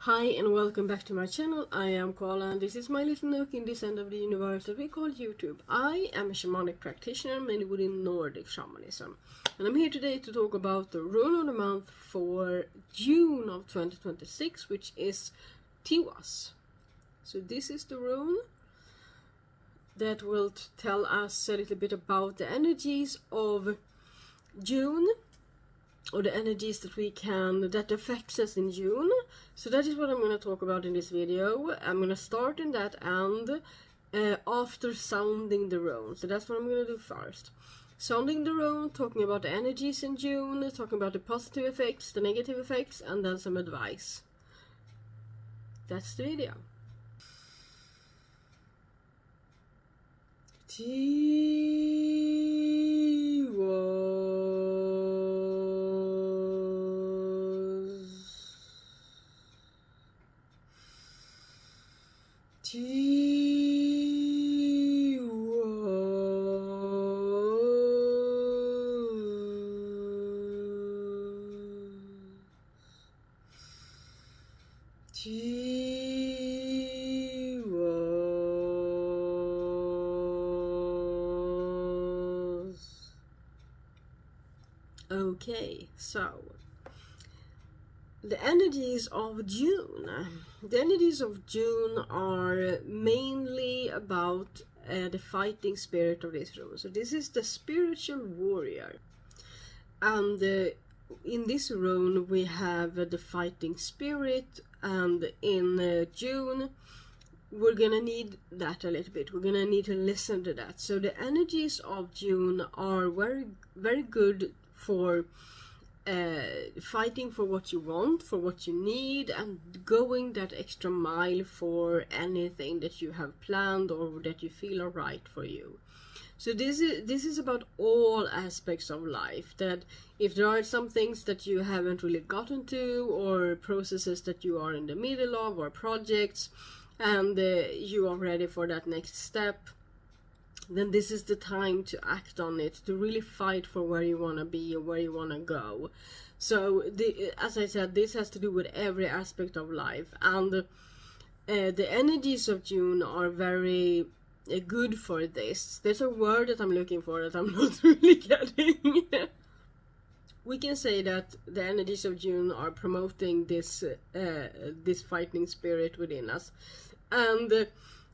Hi and welcome back to my channel. I am Koala and this is my little nook in this end of the universe that we call YouTube. I am a shamanic practitioner mainly within Nordic shamanism. And I'm here today to talk about the rune of the month for June of 2026, which is Tiwaz. So this is the rune that will tell us a little bit about the energies of June, or the energies that affects us in June. So that is what I'm going to talk about in this video. I'm going to start in that end after sounding the rune. So that's what I'm going to do first. Sounding the rune, talking about the energies in June, talking about the positive effects, the negative effects, and then some advice. That's the video. Okay, so the energies of June. The energies of June are mainly about the fighting spirit of this rune. So this is the spiritual warrior, and in this rune we have the fighting spirit, and in June we're gonna need that a little bit. We're gonna need to listen to that. So the energies of June are very, very good for fighting for what you want, for what you need, and going that extra mile for anything that you have planned or that you feel are right for you. So this is about all aspects of life. That if there are some things that you haven't really gotten to, or processes that you are in the middle of, or projects, and you are ready for that next step, then this is the time to act on it, to really fight for where you want to be or where you want to go. So as I said, this has to do with every aspect of life, and the energies of June are very good for this. There's a word that I'm looking for that I'm not really getting. We can say that the energies of June are promoting this fighting spirit within us, and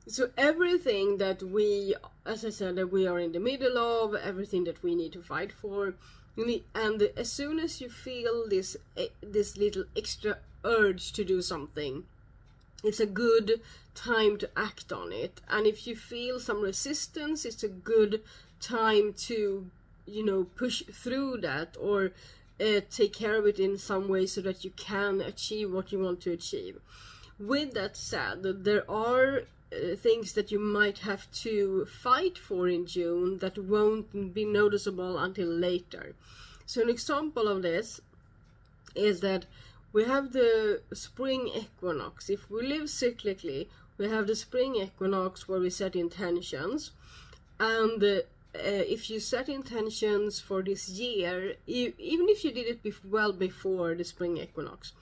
so everything that we, as I said, that we are in the middle of, everything that we need to fight for, and as soon as you feel this little extra urge to do something, it's a good time to act on it. And if you feel some resistance, it's a good time to, push through that, or take care of it in some way so that you can achieve what you want to achieve. With that said, there are things that you might have to fight for in June that won't be noticeable until later. So an example of this is that we have the spring equinox. If we live cyclically, we have the spring equinox where we set intentions, and if you set intentions for this year, even if you did it well before the spring equinox,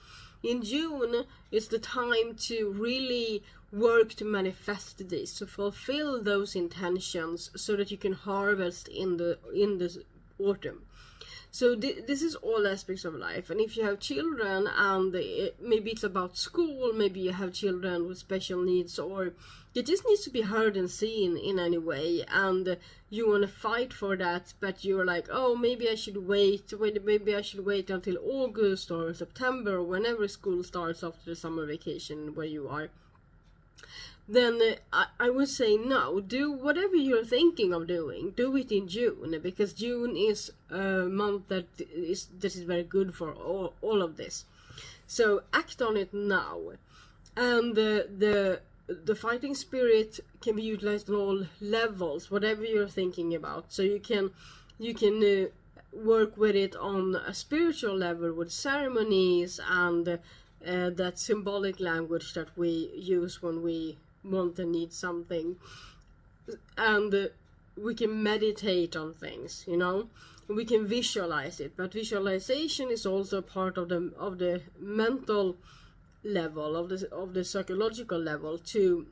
in June it's the time to really work to manifest this, to fulfill those intentions so that you can harvest in the autumn. So this is all aspects of life. And if you have children, and maybe it's about school, maybe you have children with special needs, or it just needs to be heard and seen in any way, and you want to fight for that, but you're like, oh, maybe I should wait until August or September, or whenever school starts after the summer vacation where you are, then I would say no. Do whatever you're thinking of doing, do it in June, because June is a month that is very good for all of this. So act on it now. And the fighting spirit can be utilized on all levels, whatever you're thinking about. So you can work with it on a spiritual level with ceremonies and that symbolic language that we use when we want and need something, and we can meditate on things, we can visualize it. But visualization is also part of the mental level, of the psychological level, to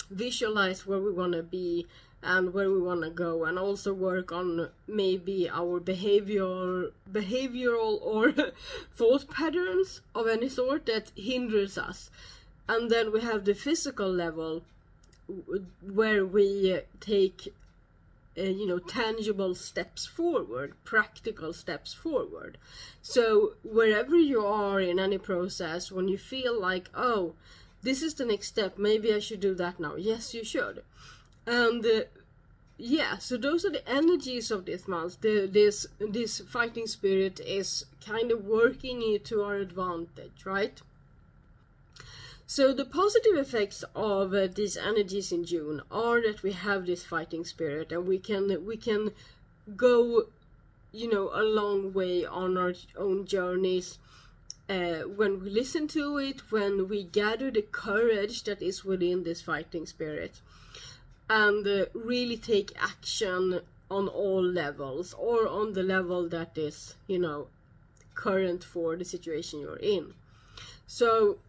visualize where we want to be and where we want to go, and also work on maybe our behavioral or thought patterns of any sort that hinders us. And then we have the physical level, where we take tangible steps forward, practical steps forward. So wherever you are in any process, when you feel like, oh, this is the next step, maybe I should do that now, yes, you should. And so those are the energies of this month. This fighting spirit is kind of working it to our advantage, right? So the positive effects of these energies in June are that we have this fighting spirit, and we can go, a long way on our own journeys when we listen to it, when we gather the courage that is within this fighting spirit, and really take action on all levels, or on the level that is, current for the situation you're in. So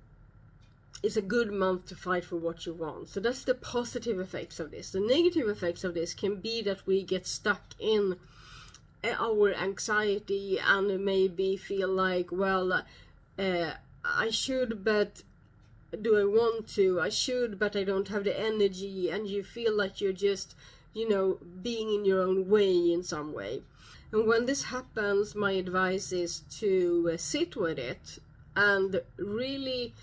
it's a good month to fight for what you want. So that's the positive effects of this. The negative effects of this can be that we get stuck in our anxiety and maybe feel like, well, I should, but do I want to? I should, but I don't have the energy. And you feel like you're just, being in your own way in some way. And when this happens, my advice is to sit with it and really,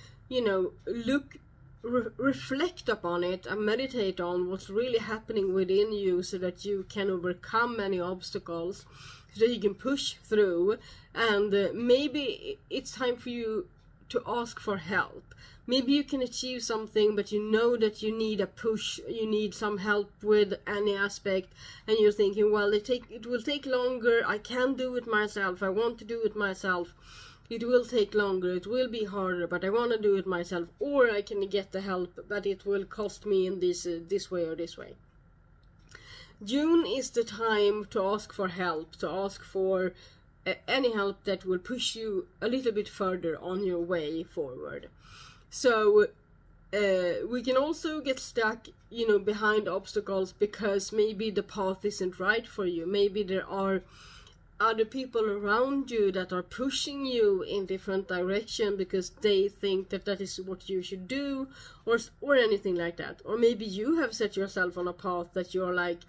reflect upon it and meditate on what's really happening within you, so that you can overcome any obstacles, so that you can push through. And maybe it's time for you to ask for help. Maybe you can achieve something, but you know that you need a push, you need some help with any aspect, and you're thinking, well, it will take longer, I can't do it myself, I want to do it myself. It will take longer, it will be harder, but I want to do it myself, or I can get the help, but it will cost me in this way or this way. June is the time to ask for help, to ask for any help that will push you a little bit further on your way forward. So we can also get stuck, behind obstacles because maybe the path isn't right for you. Maybe there are other people around you that are pushing you in different direction because they think that is what you should do, or anything like that. Or maybe you have set yourself on a path that you're like,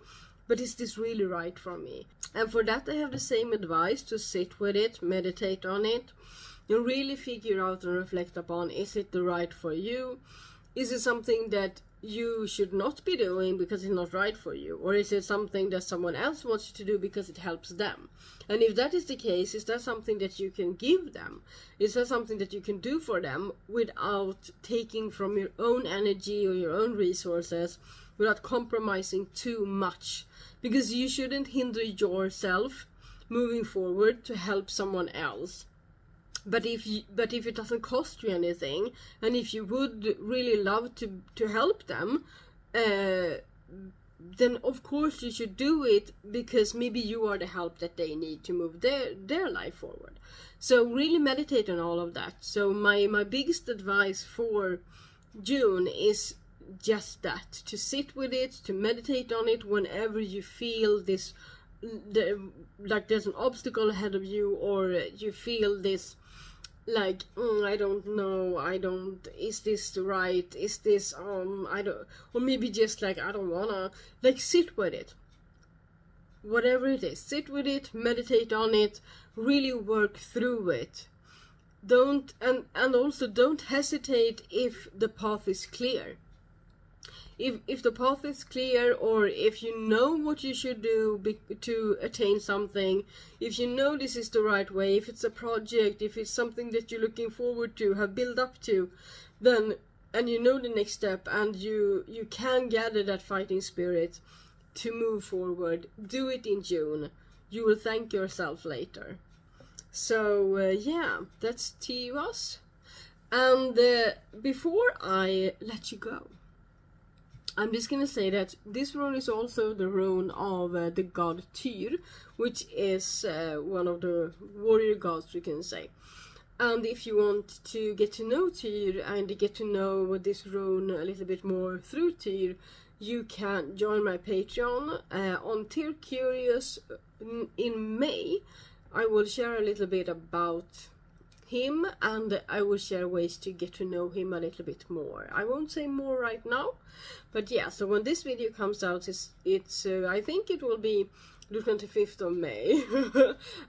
but is this really right for me? And for that I have the same advice, to sit with it, meditate on it, and really figure out and reflect upon, is it the right for you? Is it something that you should not be doing because it's not right for you? Or is it something that someone else wants you to do because it helps them? And if that is the case, is that something that you can give them? Is that something that you can do for them without taking from your own energy or your own resources, without compromising too much? Because you shouldn't hinder yourself moving forward to help someone else. But if it doesn't cost you anything, and if you would really love to help them, then of course you should do it, because maybe you are the help that they need to move their life forward. So really meditate on all of that. So my biggest advice for June is just that, to sit with it, to meditate on it whenever you feel this, like there's an obstacle ahead of you, or you feel this like, I don't know, is this right, is this, I don't, or maybe just like, I don't wanna, like, sit with it. Whatever it is, sit with it, meditate on it, really work through it. And also don't hesitate if the path is clear. If the path is clear, or if you know what you should do to attain something, if you know this is the right way, if it's a project, if it's something that you're looking forward to, have built up to, then, and you know the next step, and you can gather that fighting spirit to move forward, do it in June. You will thank yourself later. So yeah, that's Tiwaz. And before I let you go, I'm just gonna say that this rune is also the rune of the god Tyr, which is one of the warrior gods, we can say. And if you want to get to know Tyr and get to know this rune a little bit more through Tyr, you can join my Patreon on Tyr Curious in May. I will share a little bit about him, and I will share ways to get to know him a little bit more. I won't say more right now, but yeah, so when this video comes out, it's I think it will be the 25th of May.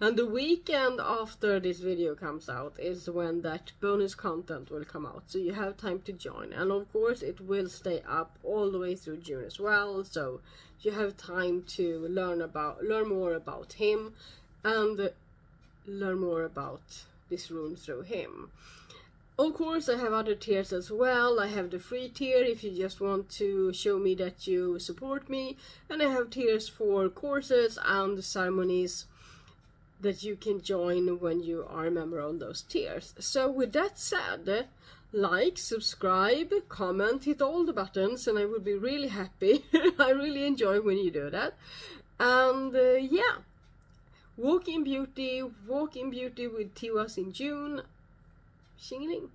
And the weekend after this video comes out is when that bonus content will come out, so you have time to join. And of course it will stay up all the way through June as well, so you have time to learn more about him and learn more about this rune through him. Of course, I have other tiers as well. I have the free tier if you just want to show me that you support me, and I have tiers for courses and ceremonies that you can join when you are a member on those tiers. So with that said, like, subscribe, comment, hit all the buttons, and I would be really happy. I really enjoy when you do that. And yeah, walk in beauty with Tiwaz in June. Xingling.